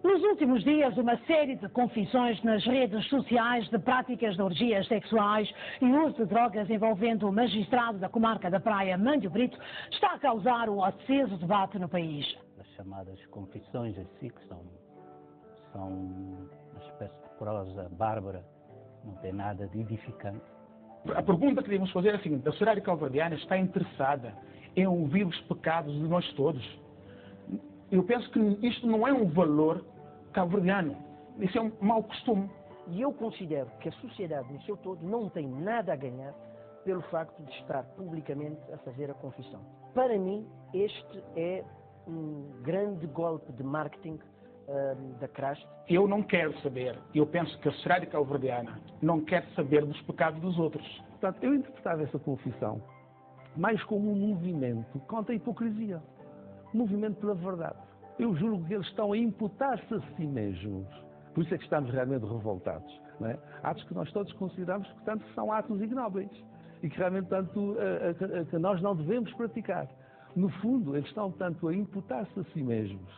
Nos últimos dias, uma série de confissões nas redes sociais de práticas de orgias sexuais e uso de drogas envolvendo o magistrado da comarca da Praia, Mândio Brito, está a causar um aceso debate no país. As chamadas confissões em si, que são uma espécie de prosa bárbara, não tem nada de edificante. A pergunta que devemos fazer é a seguinte: a sociedade cabo-verdiana está interessada em ouvir os pecados de nós todos? Eu penso que isto não é um valor cabo-verdiano, isso é um mau costume. E eu considero que a sociedade no seu todo não tem nada a ganhar pelo facto de estar publicamente a fazer a confissão. Para mim, este é um grande golpe de marketing da CRAST. Eu não quero saber, eu penso que a sociedade cabo-verdiana não quer saber dos pecados dos outros. Portanto, eu interpretava essa confissão mais como um movimento contra a hipocrisia, um movimento pela verdade. Eu julgo que eles estão a imputar-se a si mesmos. Por isso é que estamos realmente revoltados. Não é? Atos que nós todos consideramos que, portanto, são atos ignóbeis e que realmente, tanto, que nós não devemos praticar. No fundo, eles estão, tanto a imputar-se a si mesmos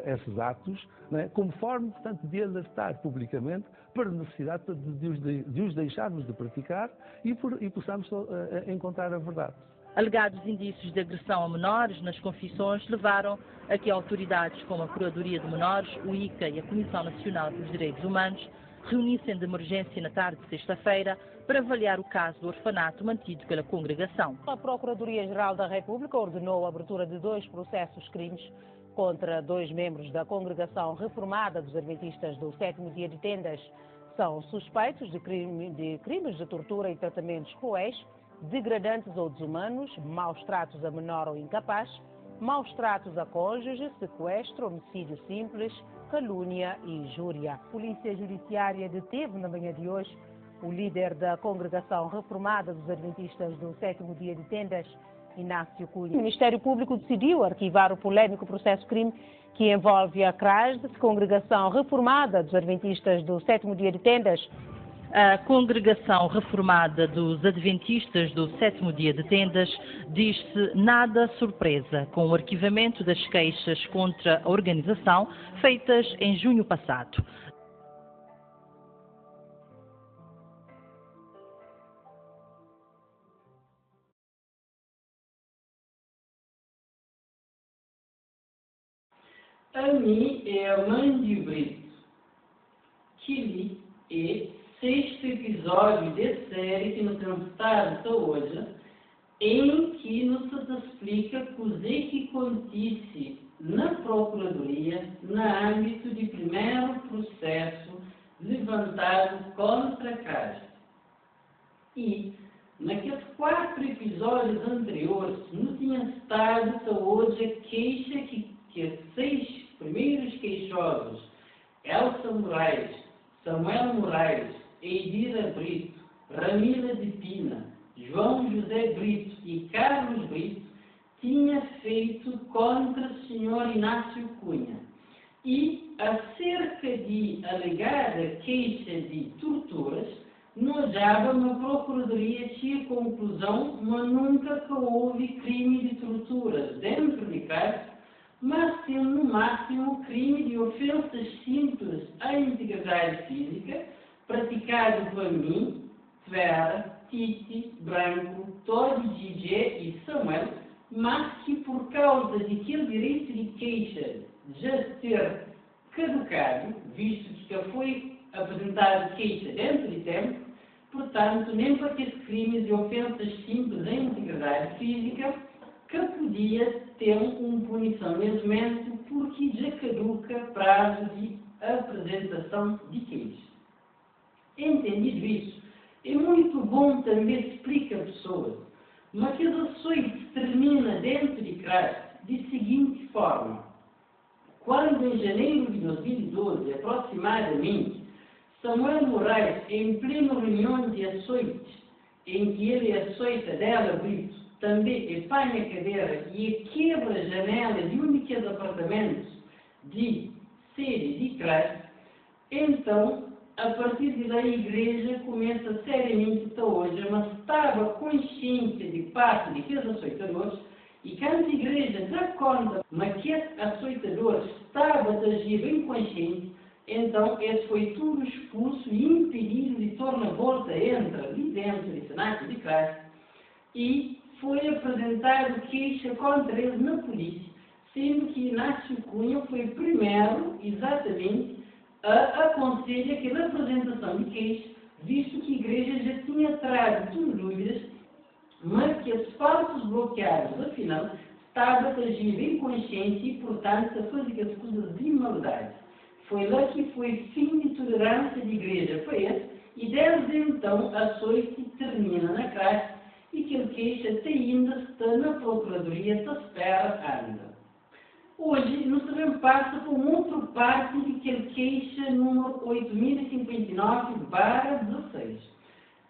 esses atos, não é? Como forma, portanto, de alertar publicamente para a necessidade de os deixarmos de praticar e possamos encontrar a verdade. Alegados indícios de agressão a menores nas confissões levaram a que autoridades como a Procuradoria de Menores, o ICA e a Comissão Nacional dos Direitos Humanos reunissem de emergência na tarde de sexta-feira para avaliar o caso do orfanato mantido pela congregação. A Procuradoria-Geral da República ordenou a abertura de 2 processos crimes contra 2 membros da Congregação Reformada dos Adventistas do 7º Dia de Tendas. São suspeitos de crimes de tortura e tratamentos cruéis, degradantes ou desumanos, maus tratos a menor ou incapaz, maus tratos a cônjuge, sequestro, homicídio simples, calúnia e injúria. A Polícia Judiciária deteve na manhã de hoje o líder da Congregação Reformada dos Adventistas do 7º Dia de Tendas, Inácio Cunha. O Ministério Público decidiu arquivar o polémico processo-crime que envolve a CRASD, Congregação Reformada dos Adventistas do 7º Dia de Tendas. A Congregação Reformada dos Adventistas do 7º Dia de Tendas diz-se nada surpresa com o arquivamento das queixas contra a organização feitas em junho passado. A mim é a Mândio Brito, que li é 6º episódio de série que nos transmite hoje, em que nos explica o que acontece na Procuradoria no âmbito de primeiro processo levantado contra a CRAST. E, naqueles 4 episódios anteriores, nos tinha estado hoje a queixa que os 6 primeiros queixosos, Elsa Moraes, Samuel Moraes, Eidira Brito, Ramila de Pina, João José Brito e Carlos Brito tinha feito contra o Sr. Inácio Cunha. E, acerca de alegada queixa de torturas, nojava uma Procuradoria tinha conclusão, mas nunca que houve crime de torturas dentro de casa, mas tem no máximo crime de ofensas simples à integridade física, praticado por mim, Vera, Titi, Branco, Todd, DJ e Samuel, mas que por causa de que o direito de queixa já ter caducado, visto que já foi apresentado queixa dentro de tempo, portanto, nem para aqueles crimes de ofensas simples à integridade física, que podia ter uma punição nesse momento, porque já caduca prazo de apresentação de queixa. Entendido isso, é muito bom também explicar a pessoas, mas que as ações se termina dentro de CRAST de seguinte forma: quando em janeiro de 2012, aproximadamente, Samuel Moraes, em plena reunião de ações, em que ele açoita dela Brito, também apanha a cadeira e quebra a janela de um daqueles apartamentos de sede de CRAST, então, a partir de lá, a igreja começa seriamente até hoje, mas estava consciente de parte daqueles açoitadores E quando a igreja dá conta, mas que esse açoitador estava a agir bem consciente, então esse foi tudo expulso e impedido de tornar a volta entra ali dentro do cenáculo de Cristo e foi apresentado queixa contra ele na polícia, sendo que Inácio Cunha foi primeiro, exatamente, a aconselhar aquela apresentação de queixa, visto que a igreja já tinha trazido dúvidas, mas que os falsos bloqueados, afinal, estavam a agir em consciência e, portanto, a fazer as coisas de maldade. Foi lá que foi fim de tolerância de igreja para esse, e desde então a açoite termina na classe e que ele queixa até ainda está na Procuradoria, está espera ainda. Hoje, nós também passa por uma outra parte de que ele queixa número 8059/16.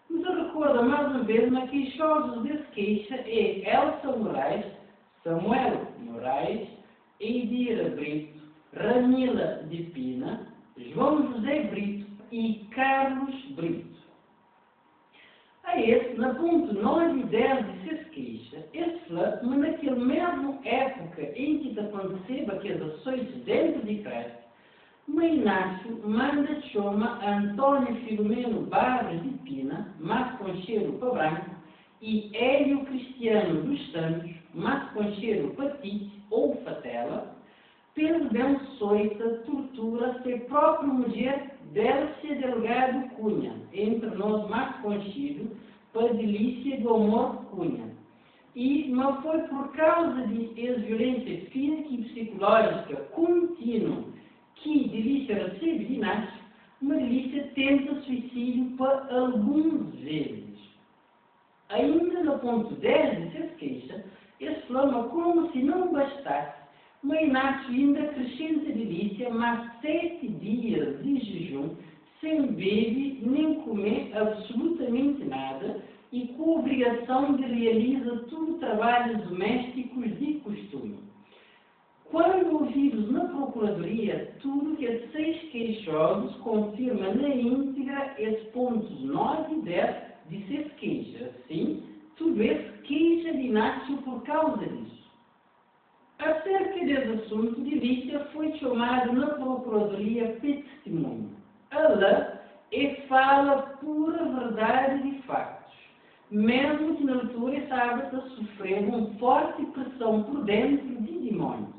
Nos recorda mais uma vez, mas queixosos desse queixa é Elsa Moraes, Samuel Moraes, Eidira Brito, Ranila de Pina, João José Brito e Carlos Brito. A esse, na ponto 9 e 10 de se queixa, esse flat, mas naquela mesma época em que aconteceu aquelas ações dentro de Cristo, Mãe Inácio manda chama Antônio Filomeno Barros de Pina, mas com cheiro para branco, e Hélio Cristiano dos Santos, mas com cheiro para tite ou fatela, pelo bem soita, tortura, ser própria mulher Délcia Delgado Cunha, entre nós mais conhecido, para delícia do amor Cunha. E não foi por causa de violência física e psicológica contínua que delícia recebe de Inácio, mas delícia tenta suicídio para algumas vezes. Ainda no ponto 10 de se queixa, exclama como se não bastasse, mas Inácio ainda acrescenta delícia, mas 7 dias de jejum, sem beber nem comer absolutamente nada, e com obrigação de realizar tudo trabalhos domésticos de costume. Quando ouvidos na Procuradoria, tudo que os 6 queixosos confirma na íntegra os pontos 9 e 10 de se queixa. Sim, tudo isso queixa de Inácio por causa disso. Acerca desse assunto, delícia foi chamado na Procuradoria para testemunho. Ela fala pura verdade de factos, mesmo que na altura estava a sofrer uma forte pressão por dentro de demônios.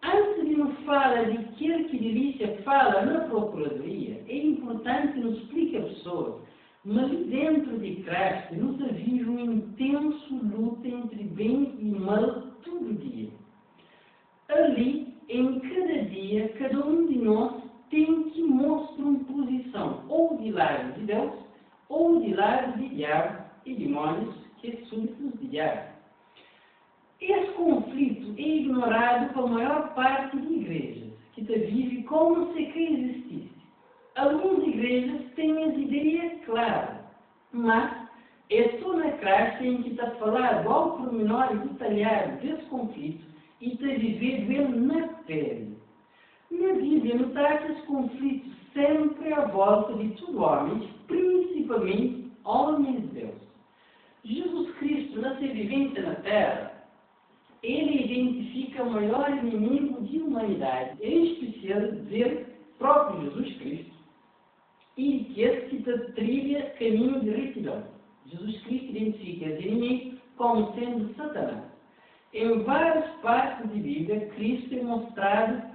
Antes de nos falar de aquilo que delícia fala na Procuradoria, é importante nos explicar a pessoa, mas dentro de Cristo nos vive uma intensa luta entre bem e mal todo dia. Ali, em cada dia, cada um de nós tem que mostrar uma posição ou de lado de Deus, ou de lado de diabo e demônios que súditos de diabo. Esse conflito é ignorado pela maior parte de igrejas, que vive como se que existisse. Algumas igrejas têm as ideias claras, mas é só na classe em que está falado ao pormenor detalhado desse conflito e está vivido ele na pele. Na Bíblia, notar esse conflito sempre à volta de todos os homens, principalmente homens de Deus. Jesus Cristo, na sua vivência na Terra, ele identifica o maior inimigo de humanidade, em especial dizer próprio Jesus Cristo, e que esse que trilha caminho de retidão. Jesus Cristo identifica os inimigos como sendo Satanás. Em várias partes da Bíblia, Cristo é mostrado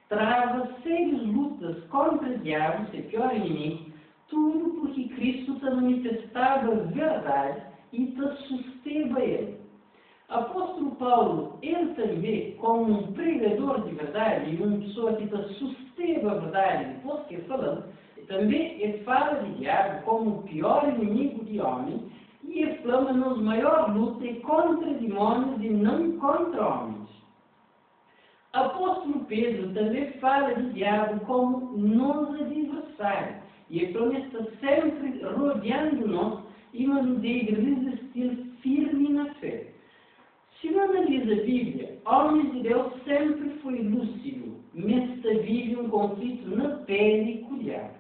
trava sérias lutas contra o diabo, seu pior inimigo, tudo porque Cristo está manifestado a verdade e está sustenta ele. Apóstolo Paulo, ele também, como um pregador de verdade e uma pessoa que está sustenta a verdade depois que falando, também ele fala de diabo como o pior inimigo de homem e exclama nos maior luta contra demônios e não contra homens. Apóstolo Pedro também fala de diabo como nosso adversário e a promessa está sempre rodeando-nos e nos deve resistir firme na fé. Se não analisa a Bíblia, homens de Deus sempre foi lúcido, mas vive um conflito na pele com o diabo.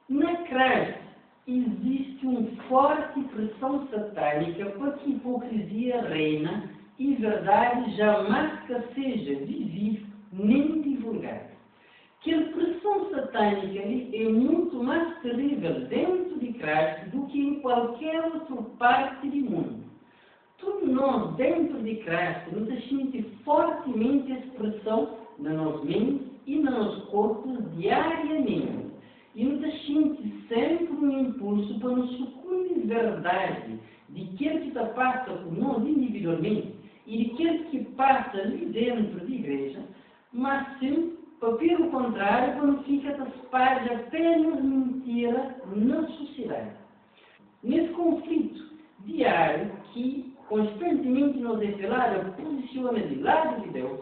Na Cristo existe uma forte forte pressão satânica para que hipocrisia reina e verdade jamais que seja visível nem divulgada. Que a pressão satânica é muito mais terrível dentro de Cristo do que em qualquer outra parte do mundo. Todos nós, dentro de Cristo, nos sentimos fortemente essa pressão na nossa mente e nos nossos corpos diariamente. E nos sentimos sempre um impulso para nos sucumbir de verdade de aquilo que está passa por nós individualmente e de aquilo que passa ali dentro da igreja, mas sim, pelo contrário, quando fica a espalhar apenas mentira na sociedade. Nesse conflito diário que constantemente nos apelado posiciona de lado de Deus,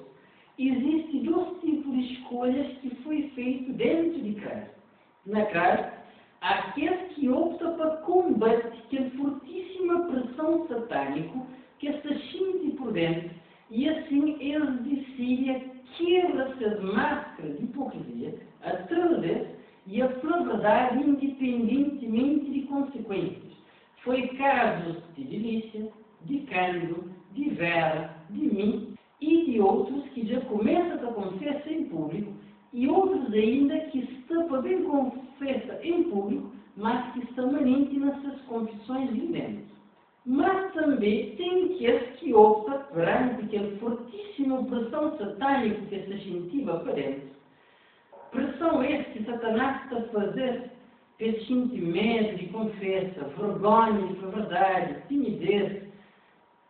existem dois tipos de escolhas que foi feito dentro de Cristo. Na Cristo, aqueles que optam para combater aquela fortíssima pressão satânica que está sente por dentro, e assim eles decidem quebrar-se as máscaras de hipocrisia, através e a verdade independentemente de consequências. Foi casos de Delícia, de Cândido, de Vera, de mim e de outros que já começam a confessar em público e outros ainda que estão para bem confessar em público, mas que estão manente nessas confissões de dentro. Mas também tem aqueles que optam perante aquela fortíssima pressão satânica que se sentiva para dentro. Pressão essa que Satanás está a fazer para sentir medo de confessa, vergonha de verdade, timidez,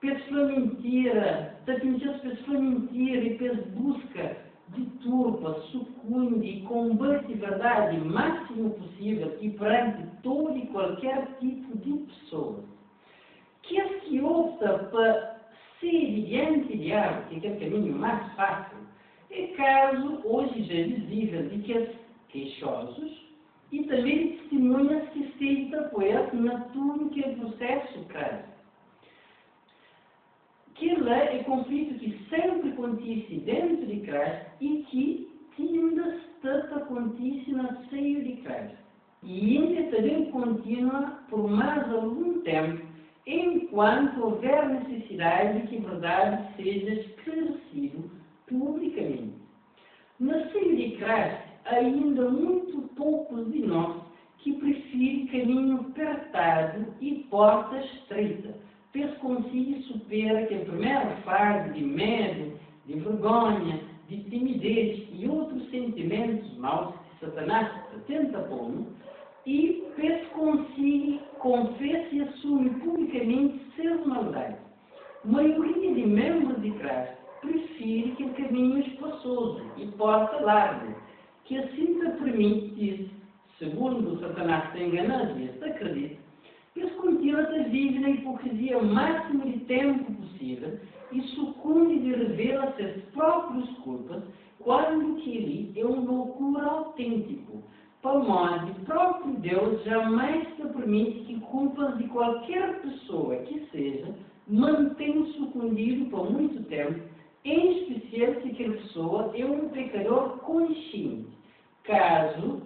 pela mentira, pela mentira e pela busca de turba, sucumbe e combate a verdade o máximo possível e perante todo e qualquer tipo de pessoa. Que é que opta para ser diante de algo, que é o caminho mais fácil, é caso hoje já visível de que os queixosos e também testemunhas que estejam a apoiar na tudo que é processo caso. Que lá é conflito que sempre acontece dentro de Cristo e que ainda está acontece no seio de Cristo. E ainda também continua por mais algum tempo, enquanto houver necessidade de que a verdade seja esclarecida publicamente. No seio de Cristo, ainda muito poucos de nós que preferem caminho apertado e porta estreita, pois conseguem superar aquela primeira fase de medo, de vergonha, de timidez e outros sentimentos maus que Satanás tenta pôr, e pois conseguem confessar e assumir publicamente seus maldades. A maioria de membros de Cristo prefere que o caminho espaçoso e porta larga, que assim te permite, segundo Satanás te enganado e te acredita, eles continuam a viver na hipocrisia o máximo de tempo possível e sucumbe de revelar seus próprios culpas quando que ele é uma loucura autêntico, para modo que o próprio Deus jamais te permite que culpas de qualquer pessoa que seja mantenham sucumbido por muito tempo, em especial se aquela pessoa é um pecador consciente, caso,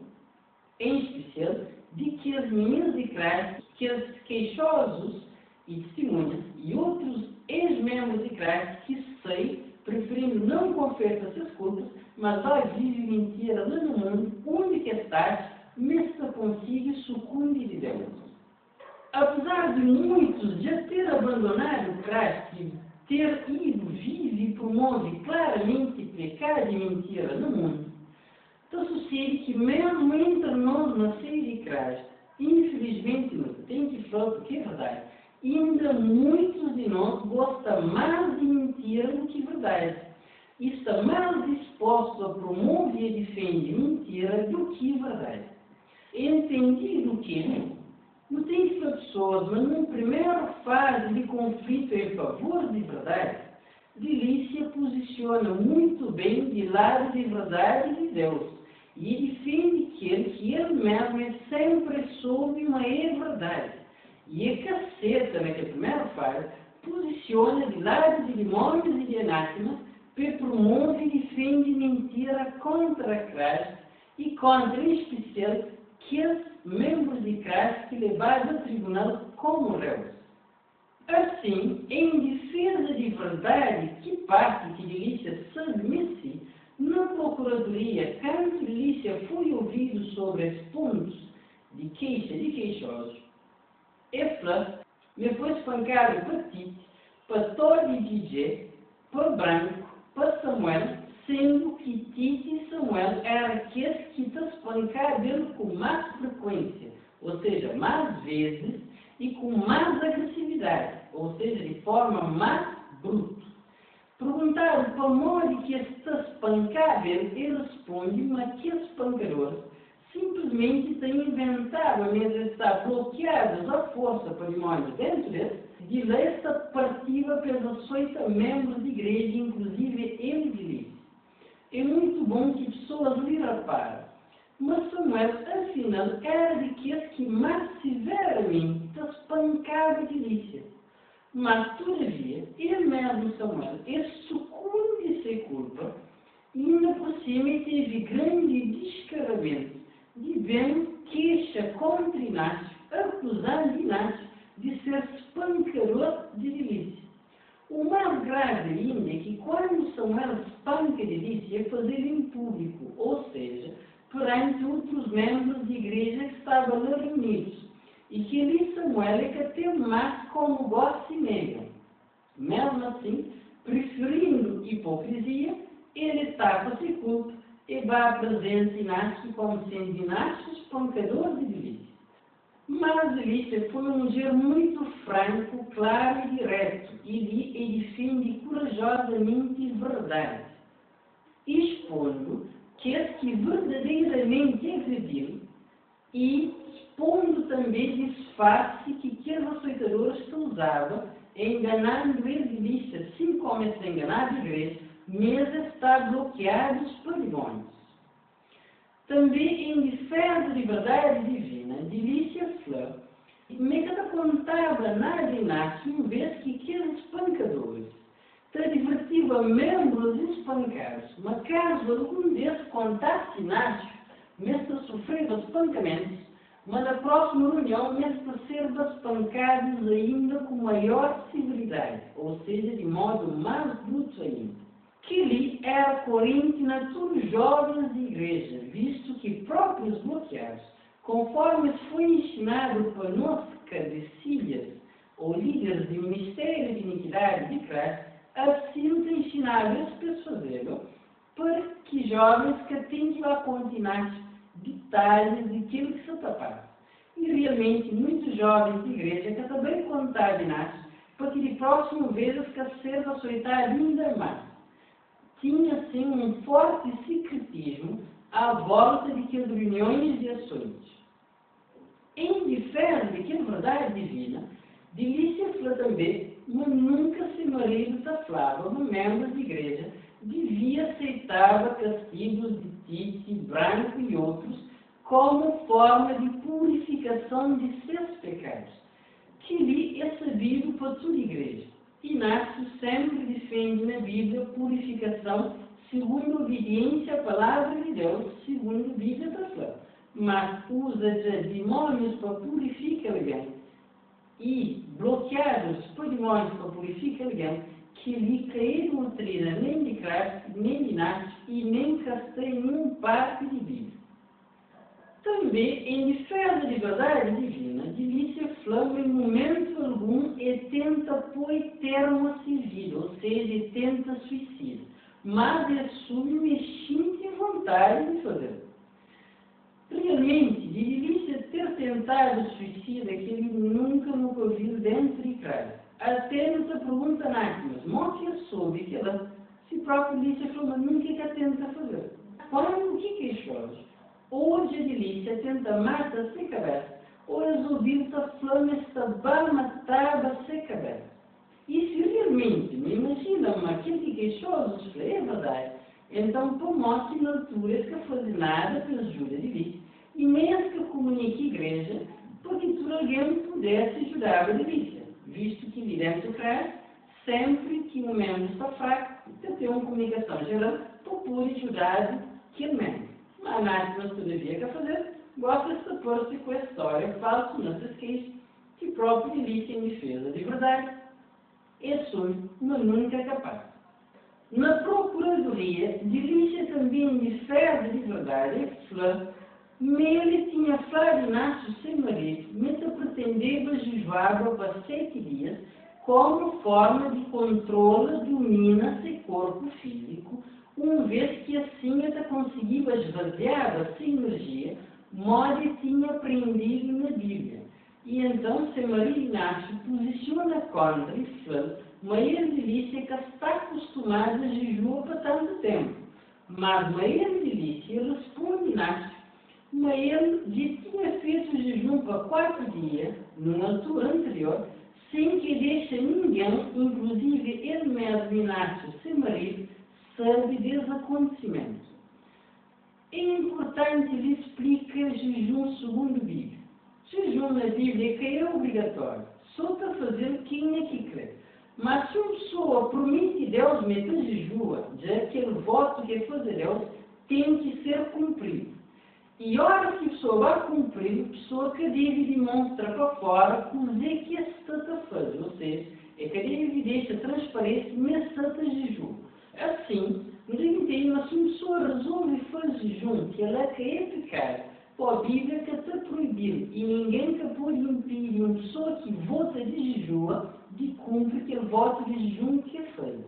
em especial, de que as meninas de Cristo, que os queixosos e testemunhas e outros ex-membros de Cristo que sei, preferindo não confessar suas culpas, mas vai viver mentira lá no mundo, onde que estás, mesmo consigo sucumbe de Deus. Apesar de muitos já ter abandonado Cristo e ter ido, vive e promove claramente pecado e mentira no mundo, então sucede que mesmo entre nós na seio de Cristo, infelizmente não tem que falar porque é verdade, ainda muitos de nós gostam mais de mentira do que verdade. E está mais disposto a promover e defender mentira do que verdade. Entendido que não tem que ser pessoas, mas na primeira fase de conflito em favor de verdade, Delícia posiciona muito bem de lado de verdade de Deus e defende que ele mesmo é sempre sob uma verdade. E a caceta, naquela primeira fase, posiciona de lado de demônios e de anátemas, que promove e defende mentira contra Cristo e contra, em especial, aqueles membros de classe que levaram ao tribunal como réus. Assim, em defesa de verdade, que parte que Delícia submisse, na Procuradoria, quando Delícia foi ouvido sobre os pontos de queixa de queixosos, ela me foi espancada para Tite, para Todd e DJ, para Branco, para Samuel, sendo que Tite e Samuel eram aqueles que te espancaram com mais frequência, ou seja, mais vezes, e com mais agressividade, ou seja, de forma mais bruta. Perguntaram para modo que este espancável, ele responde, mas que espancador simplesmente tem inventado, mesmo está bloqueados à força patrimônio dentro dele, de lesta partida pelos 8 membros de igreja, inclusive ele disse. É muito bom que pessoas lhe reparam. Mas Samuel, afinal, era daqueles que mais severamente espancava Delícia. Mas, todavia, ele mesmo, Samuel, ele sucumbe de sua culpa e ainda por cima teve grande descaramento de bem queixa contra Inácio, acusando Inácio de ser espancador de Delícia. O mais grave ainda é que quando Samuel espanca Delícia, é fazer em público, ou seja, perante outros membros de igreja que estavam lá reunidos, e que ali Samuel é que até mais como gosta e nega. Mesmo assim, preferindo hipocrisia, ele tapa-se culpa e vai apresentar Inácio como sendo Inácio espancador de Delícia. Mas Delícia foi um ser muito franco, claro e direto, e defende corajosamente verdade, expondo que as que verdadeiramente agrediram e expondo também disfarce que aqueles açoitadores que usavam, enganando a Delícia, assim como se enganava a igreja, mesmo está bloqueado os patrimônios. Também em defesa de verdade divina, Delícia Flor, nunca contava nada de Inácio, uma vez que aqueles espancadores te divertiam membros espancados, mas caso algum desses contasse Inácio, mesmo sofrendo espancamentos, mas na próxima reunião, mesmo ser espancados ainda com maior severidade, ou seja, de modo mais bruto ainda. Que ali era corrente na todos jovens de igreja, visto que próprios bloqueados, conforme foi ensinado por nossos cabecilhas ou líderes de ministério de iniquidade de Cristo, assim te ensinava as pessoas fazê-lo, para que jovens que tenham a continuar detalhes daquilo que se tapava. E realmente, muitos jovens de igreja que também contavam para que de próxima vez que serva açoitar ainda mais. Tinha, assim, um forte secretismo à volta de que as reuniões de ações. Em defesa de que a verdade divina, Delícia falou também, mas nunca se marido falava, no membro de igreja, devia aceitar castigos de Tite, Branco e outros, como forma de purificação de seus pecados, que lhe é sabido por toda a igreja. Inácio sempre defende na Bíblia purificação segundo a obediência à palavra de Deus, segundo a Bíblia da Flor, mas usa de demônios para purificar alguém e bloquear os demônios para purificar alguém que lhe caiu doutrina nem de Cristo, nem de Inácio e nem castei nenhum parte de Bíblia. Também, em defesa de verdade divina, Delícia flama em momento algum e tenta pôr termo a vida, ou seja, tenta suicídio, mas é submissão vontade de fazer. Realmente, de Delícia ter tentado suicídio é que ele nunca viu dentro de casa. Até nos pergunta mas Móquia soube que ela, se própria Delícia falou, mas nunca que tenta fazer. Quando o que é chove? Hoje a Delícia tenta matar sem cabeça, hoje ouviu a flama esta bama trava sem cabeça. E se realmente me imaginam aquele queixosos, é verdade, então por morte na altura que fazem nada pela ajuda de Delícia, e mesmo que comunique a igreja, porque por alguém pudesse ajudar a Delícia, visto que lhe dentro do sempre que um membro está fraco, tem uma comunicação geral para poder ajudar aquele membro. Mas nada todavia que fazer, gosta de pôr-se com a história falso nessas queixas que próprio delícia em defesa de verdade. É sonho, mas nunca capaz. Na procuradoria, delícia também defesa de verdade e flor, Mele tinha Florinácio sem marido, mas pretendeva jejuar para 7 dias, como forma de controle domina seu corpo físico, uma vez que assim ela conseguia esvaziar a sua energia, Mole tinha aprendido na Bíblia. E então, se Maria Inácio posiciona contra e fala, Maria Delícia que está acostumada a jejum para tanto tempo. Mas Maria Delícia responde Inácio, mas ele já tinha feito o jejum para 4 dias, no altura anterior, sem que deixe ninguém, inclusive ele mesmo, Inácio, seu marido, sabe desse acontecimento. É importante lhe explicar jejum segundo a Bíblia. Jejum na Bíblia que é obrigatório, só para fazer quem é que crê. Mas se uma pessoa promete Deus meter jejum, já aquele voto que é fazer Deus tem que ser cumprido. E a hora que a pessoa vai cumprir, a pessoa que deve demonstrar para fora o que está a fazer. Ou seja, é que deve deixar transparência nessa jejum. Assim, não entendo, mas se uma pessoa resolve fazer jejum, que ela quer pecar, a Bíblia que está proibido e ninguém que pode impedir uma pessoa que vota de jejum de cumprir aquele voto de jejum que é feito.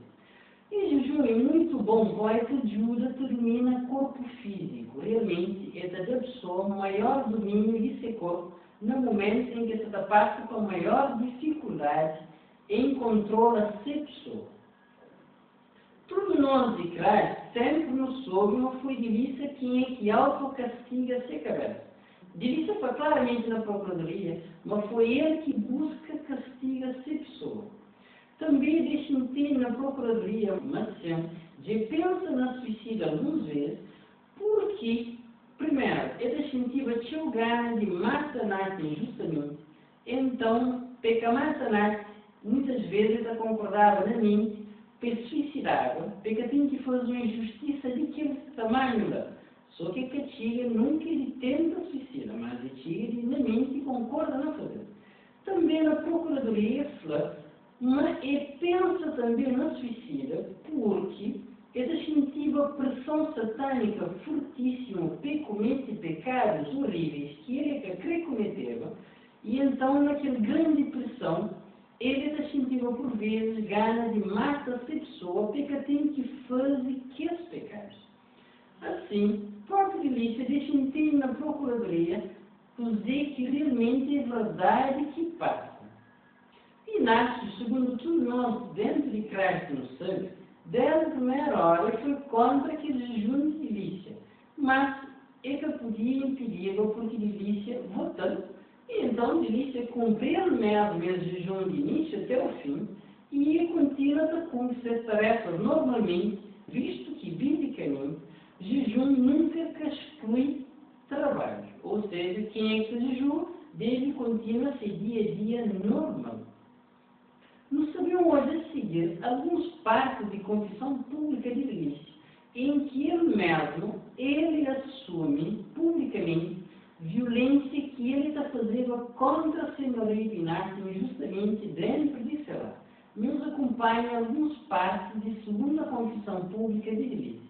E jejum é muito bom, vai que ajuda, que domina o corpo físico. Realmente, é da pessoa maior domínio de seu corpo no momento em que se passa com maior dificuldade em controlar a sua pessoa. Todos nós de Cristo sempre nos soube, não foi delícia quem é que autocastiga a sua cabeça. Delícia foi claramente na procuradoria, mas foi ele que busca castiga a sua pessoa. Também deixa-me ter na procuradoria uma ação de pensa na suicídio algumas vezes, porque, primeiro, ele sentia teu ganho de matar injustamente, então, peca matar muitas vezes ele concordava na mente, para suicidava, porque tinha que fazer uma injustiça de que tamanho lá. Só que a Tiga nunca ele tenta suicida, mas a Tiga na mente concorda na fazer. Também na procuradoria, mas ele pensa também na suicida, porque ele sentia a pressão satânica fortíssima para cometer pecados horríveis que ele que cometeva, e então naquela grande pressão, ele sentia por vezes gana de matar essa pessoa porque tem que fazer aqueles pecados. Assim, própria delícia deixa entender na procuradoria dizer que realmente é verdade que passa. Inácio, segundo tudo nós dentro de Cristo no sangue, desde a primeira hora foi contra aquele jejum de delícia, mas ele podia impedi-lo porque delícia votou. E então delícia cumpriu mesmo o jejum de início até o fim e continua a cumprir as tarefas normalmente, visto que biblicamente jejum nunca exclui trabalho. Ou seja, quem é que jejum deve continuar a ser dia a dia normal. Nós sabemos hoje a seguir alguns passos de confissão pública de delícia, em que ele assume publicamente violência que ele está fazendo contra a senhoria Inácio, justamente dentro de seu lar. Nos acompanha alguns passos de segunda confissão pública de delícia.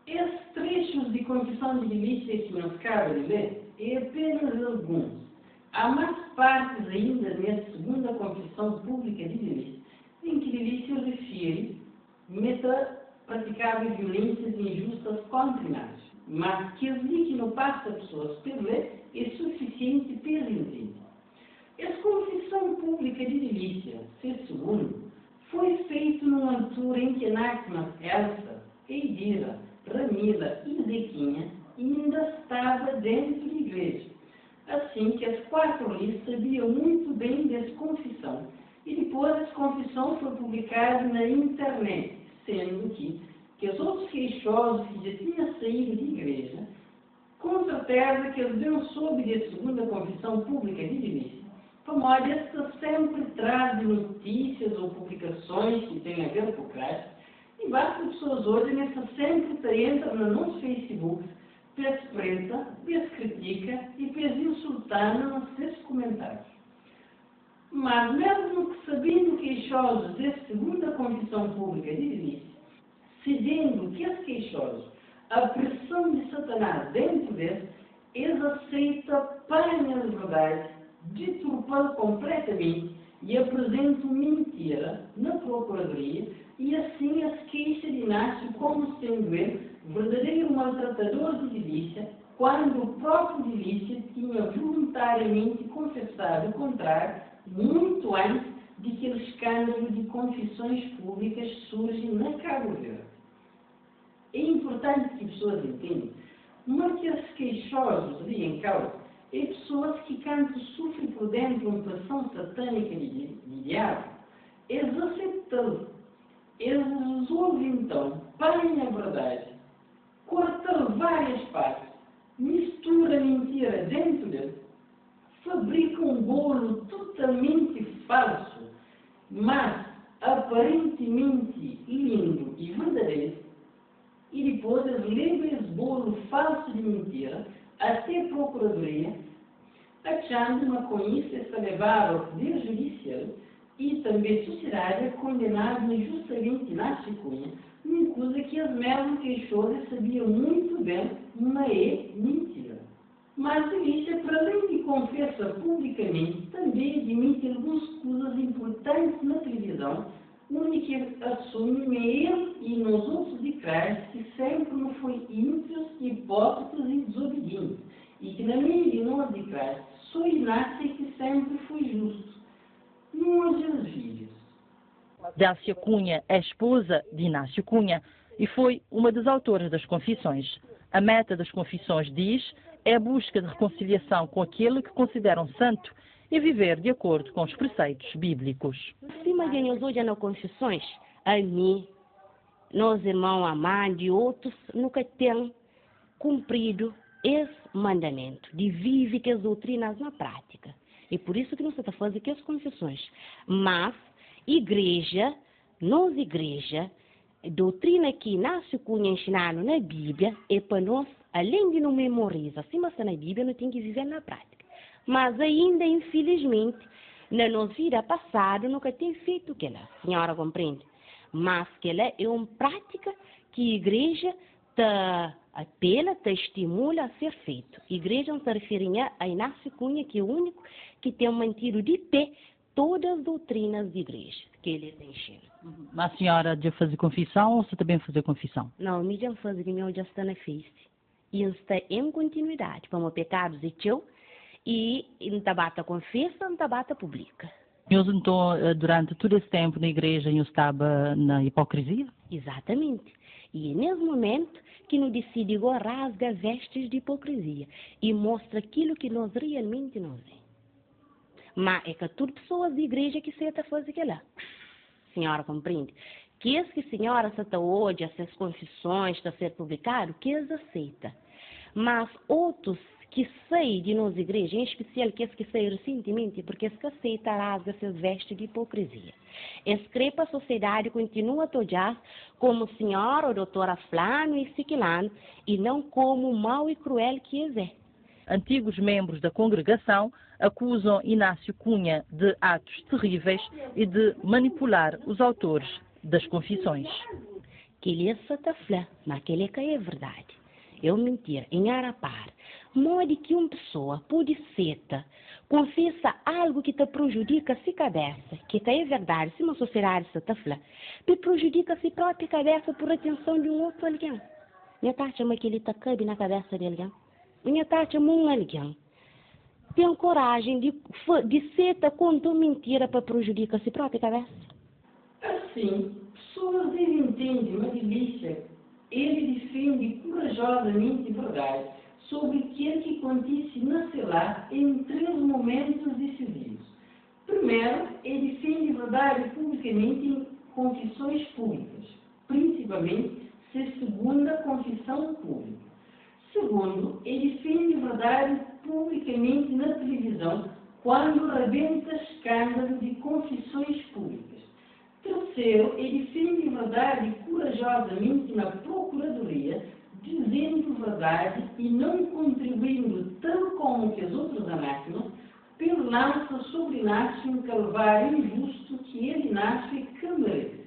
Esses trechos de confissão de milícia que nos cabe ler é apenas alguns. Há mais partes ainda nessa segunda confissão pública de milícia, em que milícia refere praticáveis violências injustas contra nós, mas que ali que não passa pessoas por ler é suficiente para entender. Essa confissão pública de milícia, segundo, foi feita numa altura em que Anacmas, Elsa, Eidira, Ramila e Zequinha ainda estavam dentro da igreja. Assim que as 4 ali sabiam muito bem dessa confissão. E depois essa confissão foi publicada na internet, sendo que os outros queixosos que já tinham saído da igreja, com certeza que eles não soube da segunda confissão pública de milícia. Para modo que sempre traz notícias ou publicações que têm a ver com o Cristo, e várias pessoas hoje sempre entram no nosso Facebook, pelas prensa, pelas critica e pelas insultar nos seus comentários. Mas mesmo que sabendo queixosos dessa segunda confissão pública de milícia, cedendo que os queixosos, a pressão de Satanás dentro deles, eles aceitam para a verdade, deturpando completamente e apresentam mentira na procuradoria e assim as queixas de Inácio como sendo ele verdadeiro maltratador de milícia, quando o próprio milícia tinha voluntariamente confessado o contrário muito antes de que o escândalo de confissões públicas surge na Cabo Verde. É importante que as pessoas entendam, mas que os queixosos ali em causa é pessoas que, quando sofrem por dentro uma pressão satânica de diabo, eles aceitam, eles resolvem então, parem a verdade, cortam várias partes, misturam mentira dentro dele, fabricam um bolo totalmente falso, mas aparentemente lindo e verdadeiro, e depois eles levam esse bolo falso de mentira até a procuradoria, achando uma conhecência a levar ao poder judicial e também a sociedade condenada injustamente na Cunha, uma coisa que as mesmas queixosas sabiam muito bem, mas é mentira. Mas a milícia, para além de confessar publicamente, também admite algumas coisas importantes na televisão, onde que assume ele e nos outros de Cristo que sempre não foi ímpios, hipócritas e desobedientes, e que na maioria de nós de Cristo só Inácio que sempre foi justo. Não hoje os vídeos. Délcia Cunha é esposa de Inácio Cunha e foi uma das autoras das confissões. A meta das confissões, diz, é a busca de reconciliação com aquele que consideram santo e viver de acordo com os preceitos bíblicos. Cima de nós hoje nas confissões, a mim, nós irmãos Amando e outros nunca têm cumprido esse mandamento de viver que as doutrinas na prática. E por isso que nós estamos fazendo aqui as confissões. Mas, nós igreja, doutrina que Inácio Cunha ensinaram na Bíblia é para nós, além de não memorizar, assim mas na Bíblia, não tem que viver na prática. Mas ainda, infelizmente, na nossa vida passada, nunca tem feito aquela. A senhora compreende? Mas que ela é uma prática que a igreja apela, estimula a ser feito. A igreja não se refere a Inácio Cunha, que é o único que tem mantido de pé todas as doutrinas de igreja que ele ensina. Mas a senhora já faz confissão ou você também faz confissão? Não, me já faz que meu já está na face. E está em continuidade, para os pecados e teu, e não tabata confessa, não tabata publica. Eu então, durante todo esse tempo na igreja, eu estava na hipocrisia? Exatamente. E é nesse momento que nos decidimos rasgar vestes de hipocrisia e mostra aquilo que nós realmente não é. Mas é que tudo pessoas de igreja que se fazer aquilo. Senhora compreende? Que esse que a senhora está hoje, essas confissões está a ser publicado, que eles aceitam. Mas outros que saem de nossa igreja, em especial que saem recentemente, porque esse que aceita rasga essas vestes de hipocrisia. Escrepa a sociedade continua a tojar como senhora ou doutora Flano e Siquilano, e não como mau e cruel que eles é. Antigos membros da congregação acusam Inácio Cunha de atos terríveis e de manipular os autores das confissões. que ele é sataflá, mas que ele é verdade. É uma mentira. Em Arapar, modo que uma pessoa pode ser, confessa algo que te prejudica a sua cabeça, que é verdade, se uma sociedade sataflá, te prejudica a sua própria cabeça por atenção de um outro alguém. Minha taxa é que ele está cabe na cabeça de alguém. Minha taxa é um alguém. Tem coragem de ser contar mentira para prejudicar a sua própria cabeça. Assim, pessoas devem entender uma delícia. Ele defende corajosamente verdade sobre aquilo que acontece na CELAC em 3 momentos decisivos. Primeiro, ele defende verdade publicamente em confissões públicas, principalmente se segunda confissão pública. Segundo, ele defende verdade publicamente na televisão quando rebenta escândalo de confissões públicas. Terceiro, ele defende verdade corajosamente na Procuradoria, dizendo verdade e não contribuindo, tal como que as outras anátemas, pelo lança sobre nasce um calvário injusto que ele nasce que merece.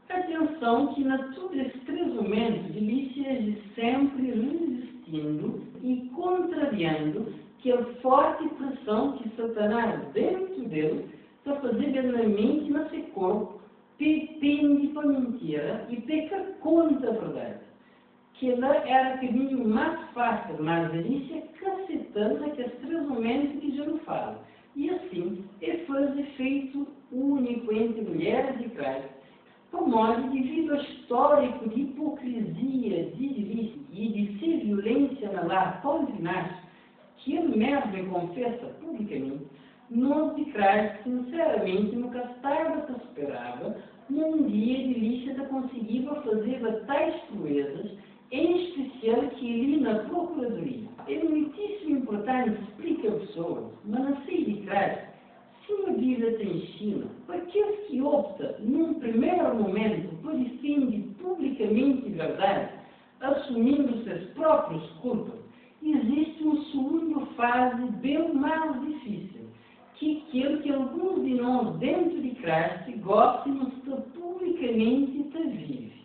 Atenção que na todos esses 3 momentos, delícias sempre resistindo e contrariando aquela forte pressão que Satanás dentro dele está fazendo na mente e no seu corpo, pende para a mentira e peca contra a verdade. Que ela era o caminho mais fácil, mas delícia cacetando aqueles 3 momentos que já não falo. E assim, é fazer feito único entre mulheres e Cristo. Como devido ao histórico de hipocrisia, de delícia e de ser violência na lar polinária, que ele mesmo confessa publicamente, nós de Cristo, sinceramente, nunca estava que esperava, num dia de delícia da conseguiva fazer tais proezas, em especial que ele na Procuradoria. É muitíssimo importante explicar a pessoas, mas na saída de Cristo, se uma vida tem China, para aqueles que optam, num primeiro momento, por defender publicamente a verdade, assumindo suas próprias culpas, existe uma segunda fase bem mais difícil, que é aquilo que alguns de nós dentro de Cristo gostam de estar publicamente e vive.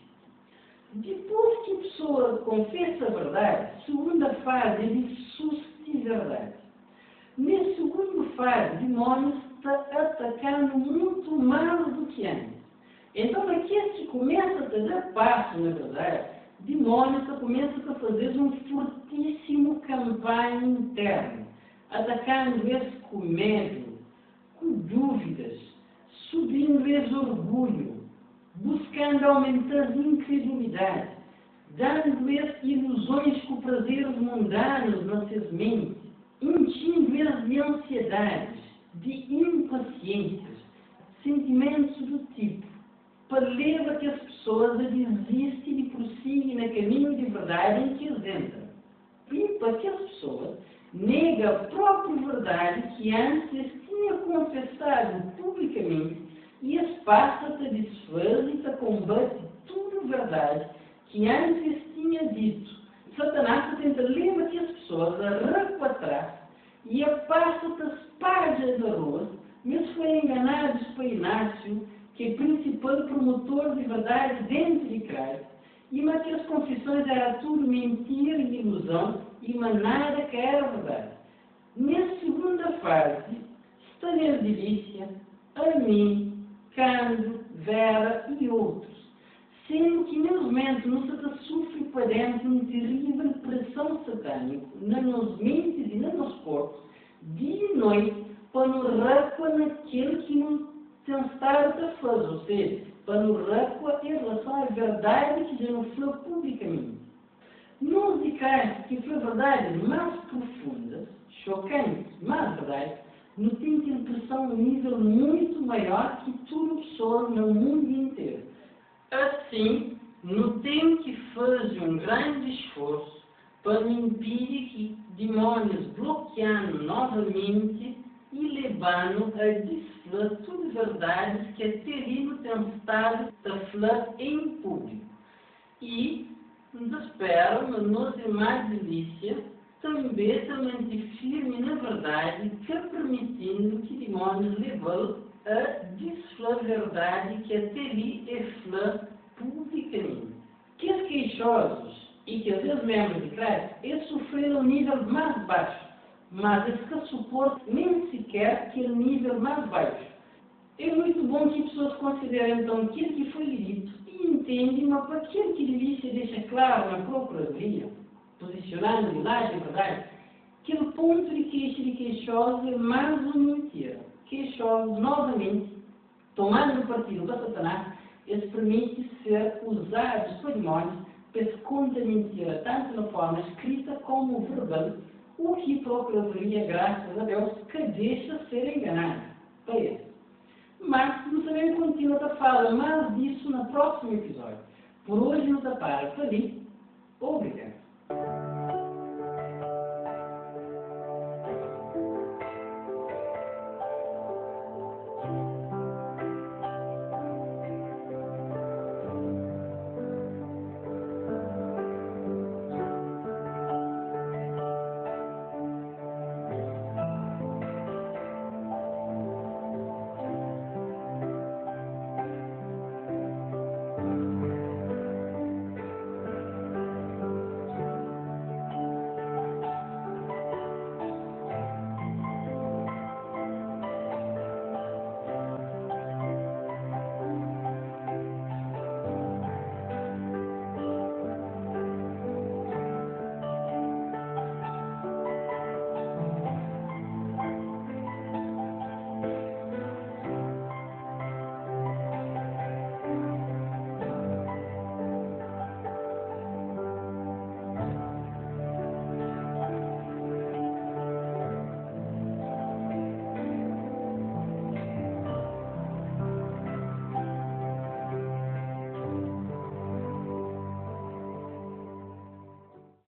Depois que a pessoa confessa a verdade, a segunda fase é de suscitar verdade. Nessa segunda fase, demônios está atacando muito mais do que antes. Então, aqueles que começam a dar passo na verdade, demônios começam a fazer um fortíssimo campanha interna, atacando esse com medo, com dúvidas, subindo esse orgulho, buscando aumentar a incredulidade, dando-lhes ilusões com prazeres mundanos nas suas mentes, enchendo-lhes de ansiedades, de impaciências, sentimentos do tipo, para levar que as pessoas a desistem e prosseguem no caminho de verdade em que eles entram. E para que as pessoas negam a própria verdade que antes tinha confessado publicamente e as passa a desfazer e a combate tudo a verdade que antes tinha dito. Satanás tenta levar que as pessoas a recuar e a passa as páginas da rua, mas foi enganados por Inácio, que é o principal promotor de verdade dentro de Cristo, e mas que as confissões eram tudo mentira e ilusão, e mas nada que era verdade. Nessa segunda fase, está a delícia, a mim, Cândido, Vera e outros, sendo que nesse momento nós sofre para dentro uma terrível pressão satânica nas mentes e nos nossos corpos, dia e noite, para nos recuar naquilo que não tentar a fazer, ou seja, para nos recuar em relação à verdade que já não foi publicamente. Nós de Cristo, que foi verdades mais profundas, chocantes, mais verdades, nos tem impressão a um nível muito maior que tudo pessoa no mundo inteiro. Assim, não tem que fazer um grande esforço para impedir que demônios bloqueando novamente e levando a desflar tudo verdades que até ali não tem estado a falar em público. E nos espero, na nossa mais delícia, também se manter firme na verdade, que permitindo que demônios levem a desflar verdade que até ali é flor publicamente que os queixosos e que os ex-membros de classe, eles sofreram o nível mais baixo, mas eles que suportam nem sequer aquele nível mais baixo. É muito bom que as pessoas considerem então aquilo que foi dito e entendem, mas para aquilo que devia se deixa claro na Procuradoria, posicionando lá de verdade, que o ponto de queixa de queixosos é mais uma mentira. Queixosos, novamente, tomando o partido para Satanás, eles permitem ser usados por demônios para se contar mentira, tanto na forma escrita como verbal, o que a Procuradoria, graças a Deus, que deixa ser enganada. Para isso. Mas não sabemos continuar a falar mais disso no próximo episódio. Por hoje nos apara. Por ali, obrigado.